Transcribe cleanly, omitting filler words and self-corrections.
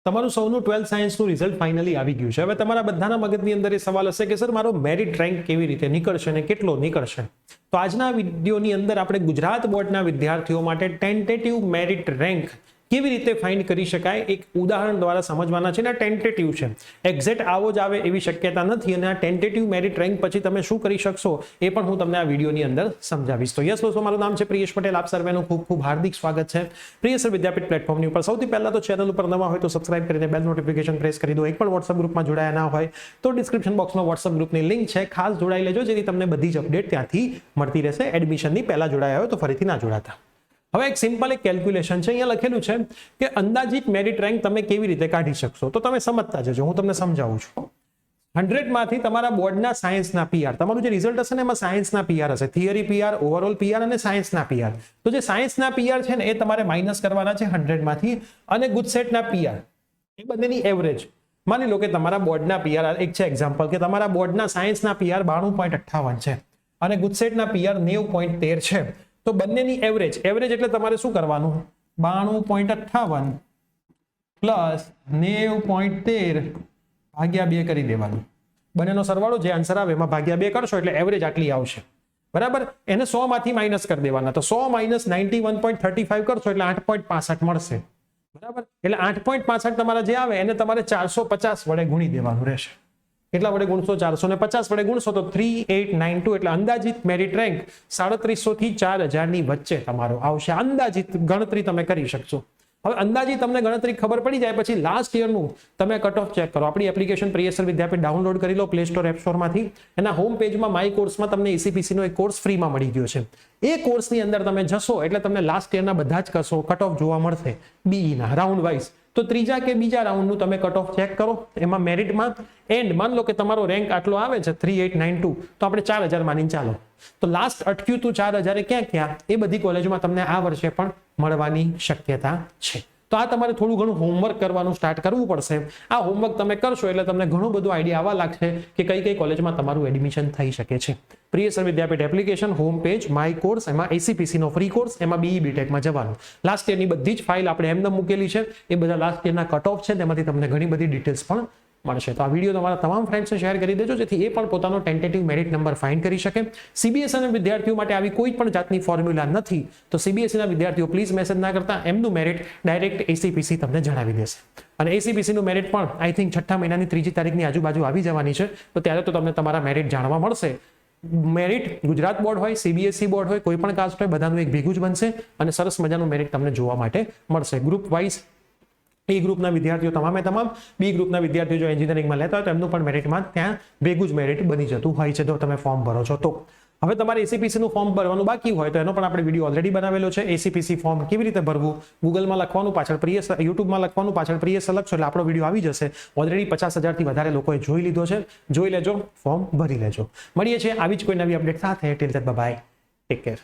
તમારું સૌનું 12th સાયન્સનું result finally આવી ગયું છે. હવે તમારા બધાના મગજની અંદર એ સવાલ હશે કે સર મારો મેરિટ રેન્ક કેવી રીતે નીકળશે અને કેટલો નીકળશે. તો આજના વિડીયોની અંદર આપણે ગુજરાત બોર્ડના વિદ્યાર્થીઓ માટે ટેન્ટેટિવ મેરિટ રેન્ક કેવી રીતે ફાઇન્ડ કરી શકાય એક ઉદાહરણ દ્વારા સમજવાના છે. અને ટેન્ટેટિવ છે, એક્ઝેક્ટ આવો જ આવે એવી શક્યતા નથી. અને આ ટેન્ટેટિવ મેરિટ રેન્ક પછી તમે શું કરી શકશો એ પણ હું તમને આ વિડીયોની અંદર સમજાવીશ. તો યસ દોસ્તો, મારું નામ છે પ્રિયેશ પટેલ. આપ સર્વેનું ખૂબ ખૂબ હાર્દિક સ્વાગત છે પ્રિયેશ વિદ્યાપીઠ પ્લેટફોર્મની ઉપર. સૌથી પહેલા તો ચેનલ ઉપર નવા હોય તો સબસ્ક્રાઇબ કરીને બેલ નોટિફિકેશન પ્રેસ કરી દો. એક પણ વોટ્સઅપ ગ્રુપમાં જોડાયા ના હોય તો ડિસ્ક્રિપ્શન બોક્સમાં વોટ્સઅપ ગ્રુપની લિંક છે, ખાસ જોડાઈ લેજો જેથી તમને બધી જ અપડેટ ત્યાંથી મળતી રહેશે. એડમિશનની પહેલા જોડાયા હોય તો ફરીથી ના જોડાતા. હવે એક સિમ્પલ એક કેલ્ક્યુલેશન છે, અહીંયા લખેલું છે કે અંદાજિત મેરિટ રેન્ક તમે કેવી રીતે કાઢી શકશો. તો તમે સમજતા જજો, હું તમને સમજાવું છું. 100 માંથી તમારા બોર્ડના સાયન્સના પીઆર, તમારું જે રિઝલ્ટ હશે ને એમાં સાયન્સના પીઆર હશે, થિયરી પીઆર, ઓવરઓલ પીઆર અને સાયન્સના પીઆર. તો જે સાયન્સના પીઆર છે ને એ તમારે માઇનસ કરવાના છે 100 માંથી, અને ગુજસેટના પીઆર એ બંનેની એવરેજ. માની લો કે તમારા બોર્ડના પીઆર એક છે એક્ઝામ્પલ કે તમારા બોર્ડના સાયન્સના પીઆર 92.58 છે અને ગુજસેટના પીઆર 90.13 છે. તો બંનેની એવરેજ એટલે તમારે શું કરવાનું, 92.58 પ્લસ 90.13 ભાગ્યા 2 કરી દેવાનું. બંનેનો સરવાળો જે આન્સર આવે એમાં ભાગ્યા 2 કરશો એટલે એવરેજ આટલી આવશે. બરાબર, એને 100 માંથી માઇનસ કરી દેવાના. તો 100 માઇનસ 91.35 કરશો એટલે 8.65 મળશે. બરાબર, એટલે 8.65 તમારા જે આવે એને તમારે 450 વડે ગુણી દેવાનું રહેશે. કેટલા વડે ગુણશો? 450 વડે ગુણશો તો 3892. એટલે અંદાજિત મેરિટ રેન્ક 3700 થી 4000 ની વચ્ચે તમારો આવશે. અંદાજિત ગણતરી તમે કરી શકશો. હવે અંદાજિત તમને ગણતરી ખબર પડી જાય પછી લાસ્ટ યરનું તમે કટ ઓફ ચેક કરો. આપણી એપ્લિકેશન પ્રિયેશ વિદ્યાપીઠ ડાઉનલોડ કરી લો પ્લે સ્ટોર એપ સ્ટોરમાંથી. એના હોમ પેજમાં માય કોર્સમાં તમને એસીપીસી નો એક કોર્સ ફ્રીમાં મળી ગયો છે. એ કોર્સની અંદર તમે જશો એટલે તમને લાસ્ટ યરના બધા જ કટ ઓફ જોવા મળશે બીઈ ના રાઉન્ડ વાઇઝ. તો ત્રીજા કે બીજા રાઉન્ડનું તમે કટ ઓફ ચેક કરો. એમાં મેરિટમાં એન્ડ માન લો કે તમારો રેન્ક આટલો આવે છે 3892, તો આપણે 4000 માની ચાલો. તો લાસ્ટ અટક્યું તું 4000 ક્યાં એ બધી કોલેજમાં તમને આ વર્ષે પણ મળવાની શક્યતા છે. તો આ તમારે થોડું ઘણું હોમવર્ક કરવાનું સ્ટાર્ટ કરવું પડશે. આ હોમવર્ક તમે કરશો એટલે તમને ઘણું બધું આઈડિયા આવવા લાગશે કે કઈ કઈ કોલેજમાં તમારું એડમિશન થઈ શકે છે. Priyesh Vidyapeeth application home page my course, એમાં એસીપીસી નો ફ્રી કોર્સ, એમાં બીઈ બીટેકમાં જવાનું. લાસ્ટ યરની બધી જ ફાઇલ આપણે એમને મૂકેલી છે. એ બધા લાસ્ટ યરના કટ ઓફ છે, તેમાંથી તમને ઘણી બધી ડિટેલ્સ પણ મળશે. તો આ વિડીયો તમારા તમામ ફ્રેન્ડ્સને શેર કરી દેજો જેથી એ પણ પોતાનો ટેન્ટેટિવ મેરિટ નંબર ફાઇન્ડ કરી શકે. સીબીએસઈ ના વિદ્યાર્થીઓ માટે આવી કોઈ પણ જાતની ફોર્મ્યુલા નથી, તો સીબીએસઈ ના વિદ્યાર્થીઓ પ્લીઝ મેસેજ ના કરતા, એમનું મેરિટ ડાયરેક્ટ એસીપીસી તમને જણાવી દેશે. અને એસીપીસી નું મેરિટ પણ આઈ થિંક 6 મહિનાની 3જી તારીખની આજુબાજુ આવી જવાની છે. તો ત્યારે તો તમને તમારા મેરિટ જાણવા મળશે. મેરિટ ગુજરાત બોર્ડ હોય, સીબીએસઈ બોર્ડ હોય, કોઈ પણ કાસ્ટ હોય, બધાનું એક ભેગું જ બનશે અને સરસ મજાનું મેરિટ તમને જોવા માટે મળશે. ગ્રુપ વાઇઝ એ ગ્રુપના વિદ્યાર્થીઓ તમામે તમામ, બી ગ્રુપના વિદ્યાર્થીઓ જો એન્જિનિયરિંગમાં લેતા હોય તો એમનું પણ મેરિટમાં ત્યાં ભેગું જ મેરિટ બની જતું હોય છે જો તમે ફોર્મ ભરો છો તો. હવે તમારે એસીપીસી નું ફોર્મ ભરવાનું બાકી હોય તો એનો પણ આપણે વિડીયો ઓલરેડી બનાવેલો છે. એસીપીસી ફોર્મ કેવી રીતે ભરવું, ગૂગલમાં લખવાનું, પાછળ પ્રિયેશ, યુટ્યુબમાં લખવાનું, પાછળ પ્રિયેશ લખશો એટલે આપણો વિડીયો આવી જશે. ઓલરેડી 50,000 થી વધારે લોકોએ જોઈ લીધો છે. જોઈ લેજો, ફોર્મ ભરી લેજો. મળીએ છીએ આવી જ કોઈ નવી અપડેટ સાથે. Till then bye bye, take care.